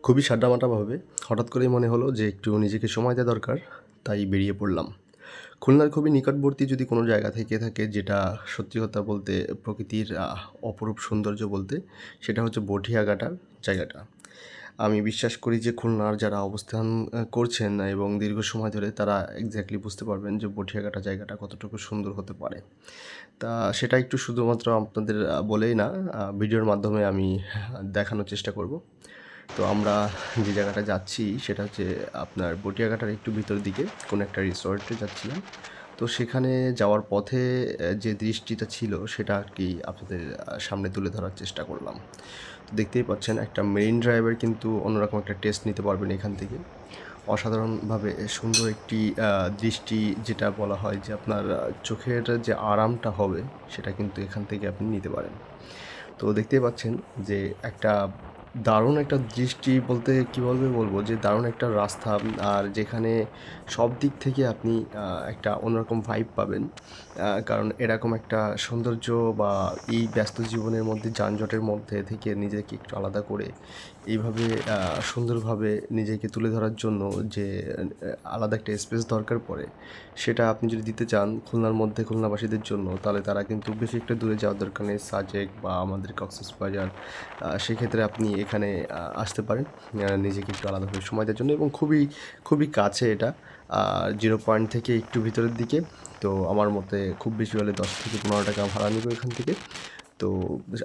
খুবই সাদামাটাভাবে হঠাৎ করেই মনে হলো যে একটু নিজেকে সময় দেওয়া দরকার, তাই বেরিয়ে পড়লাম। খুলনার খুবই নিকটবর্তী যদি কোনো জায়গা থেকে থাকে যেটা সত্যি কথা বলতে প্রকৃতির অপরূপ সৌন্দর্য বলতে সেটা হচ্ছে বটিয়াঘাটার জায়গাটা। আমি বিশ্বাস করি যে খুলনার যারা অবস্থান করছেন এবং দীর্ঘ সময় ধরে তারা এক্স্যাক্টলি বুঝতে পারবেন যে বটিয়াঘাটা জায়গাটা কতটুকু সুন্দর হতে পারে। তা সেটা একটু শুধুমাত্র আপনাদের বলেই না, ভিডিওর মাধ্যমে আমি দেখানোর চেষ্টা করব। তো আমরা যে জায়গাটা যাচ্ছি সেটা হচ্ছে আপনার বটিয়াঘাটার একটু ভিতর দিকে কোনো একটা রিসর্টে যাচ্ছিলাম। তো সেখানে যাওয়ার পথে যে দৃষ্টিটা ছিল সেটা আর কি আপনাদের সামনে তুলে ধরার চেষ্টা করলাম। তো দেখতেই পাচ্ছেন একটা মেরিন ড্রাইভের কিন্তু অন্যরকম একটা টেস্ট নিতে পারবেন এখান থেকে। অসাধারণভাবে সুন্দর একটি দৃষ্টি, যেটা বলা হয় যে আপনার চোখের যে আরামটা হবে সেটা কিন্তু এখান থেকে আপনি নিতে পারেন। তো দেখতেই পাচ্ছেন যে একটা দারুণ একটা দৃষ্টি বলতে কীভাবে বলবো, যে দারুণ একটা রাস্তা, আর যেখানে সব দিক থেকে আপনি একটা অন্যরকম ভাইব পাবেন। কারণ এরকম একটা সৌন্দর্য বা এই ব্যস্ত জীবনের মধ্যে যানজটের মধ্যে থেকে নিজেকে একটু আলাদা করে এইভাবে সুন্দরভাবে নিজেকে তুলে ধরার জন্য যে আলাদা একটা স্পেস দরকার পড়ে, সেটা আপনি যদি দিতে চান খুলনার মধ্যে খুলনাবাসীদের জন্য, তাহলে তারা কিন্তু বেশি একটা দূরে যাওয়ার দরকার নেই। সাজেক বা আমাদের কক্সবাজার, সেক্ষেত্রে আপনি এখানে আসতে পারেন নিজেকে একটু আলাদাভাবে সময় দেওয়ার জন্য, এবং খুবই খুবই কাছে এটা। 0 পয়েন্ট থেকে একটু ভিতরের দিকে। তো আমার মতে খুব বেশি হলে 10 থেকে 15 টাকা ভাড়া নেব এখান থেকে। তো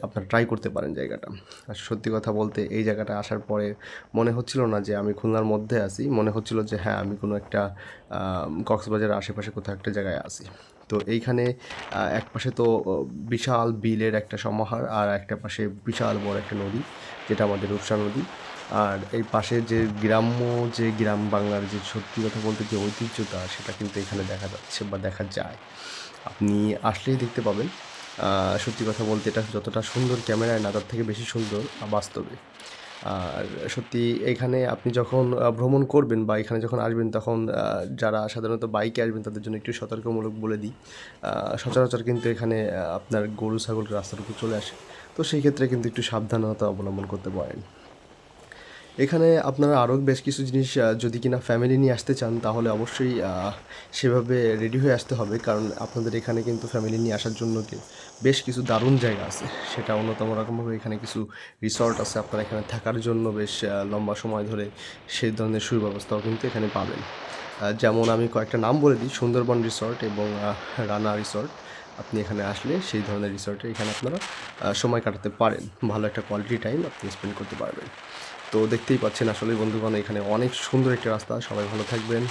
আপনারা ট্রাই করতে পারেন জায়গাটা। আর সত্যি কথা বলতে এই জায়গাটা আসার পরে মনে হচ্ছিল না যে আমি খুলনার মধ্যে আছি, মনে হচ্ছিল যে হ্যাঁ আমি কোনো একটা কক্সবাজারের আশেপাশে কোথাও একটা জায়গায় আছি। তো এইখানে এক পাশে তো বিশাল বিলের একটা সমাহার, আর একটা পাশে বিশাল বড় একটা নদী, যেটা আমাদের রূপসা নদী। আর এই পাশে যে গ্রাম্য, যে গ্রাম বাংলার যে সত্যি কথা বলতে যে ঐতিহ্যতা, সেটা কিন্তু এখানে দেখা যাচ্ছে বা দেখা যায়। আপনি আসলেই দেখতে পাবেন। সত্যি কথা বলতে এটা যতটা সুন্দর ক্যামেরায় না, তার থেকে বেশি সুন্দর বাস্তবে। আর সত্যি এখানে আপনি যখন ভ্রমণ করবেন বা এখানে যখন আসবেন, তখন যারা সাধারণত বাইকে আসবেন তাদের জন্য একটু সতর্কমূলক বলে দিই। সচরাচর কিন্তু এখানে আপনার গরু ছাগল রাস্তার উপর চলে আসে। তো সেই ক্ষেত্রে কিন্তু একটু সাবধানতা অবলম্বন করতে পারেন। এখানে আপনারা আরও বেশ কিছু জিনিস যদি কিনা ফ্যামিলি নিয়ে আসতে চান, তাহলে অবশ্যই সেভাবে রেডি হয়ে আসতে হবে, কারণ আপনাদের এখানে কিন্তু ফ্যামিলি নিয়ে আসার জন্য বেশ কিছু দারুণ জায়গা আছে। সেটা অন্যতম রকমভাবে এখানে কিছু রিসর্ট আছে, আপনারা এখানে থাকার জন্য বেশ লম্বা সময় ধরে সেই ধরনের সুব্যবস্থাও কিন্তু এখানে পাবেন। যেমন আমি কয়েকটা নাম বলে দিই: সুন্দরবন রিসর্ট এবং রানা রিসর্ট। আপনি এখানে আসলে সেই ধরনের রিসর্টে এখানে আপনারা সময় কাটাতে পারেন, ভালো একটা কোয়ালিটি টাইম আপনি স্পেন্ড করতে পারবেন। তো দেখতেই পাচ্ছেন আসলে বন্ধুগণ, এখানে অনেক সুন্দর একটা রাস্তা। সবাই ভালো থাকবেন।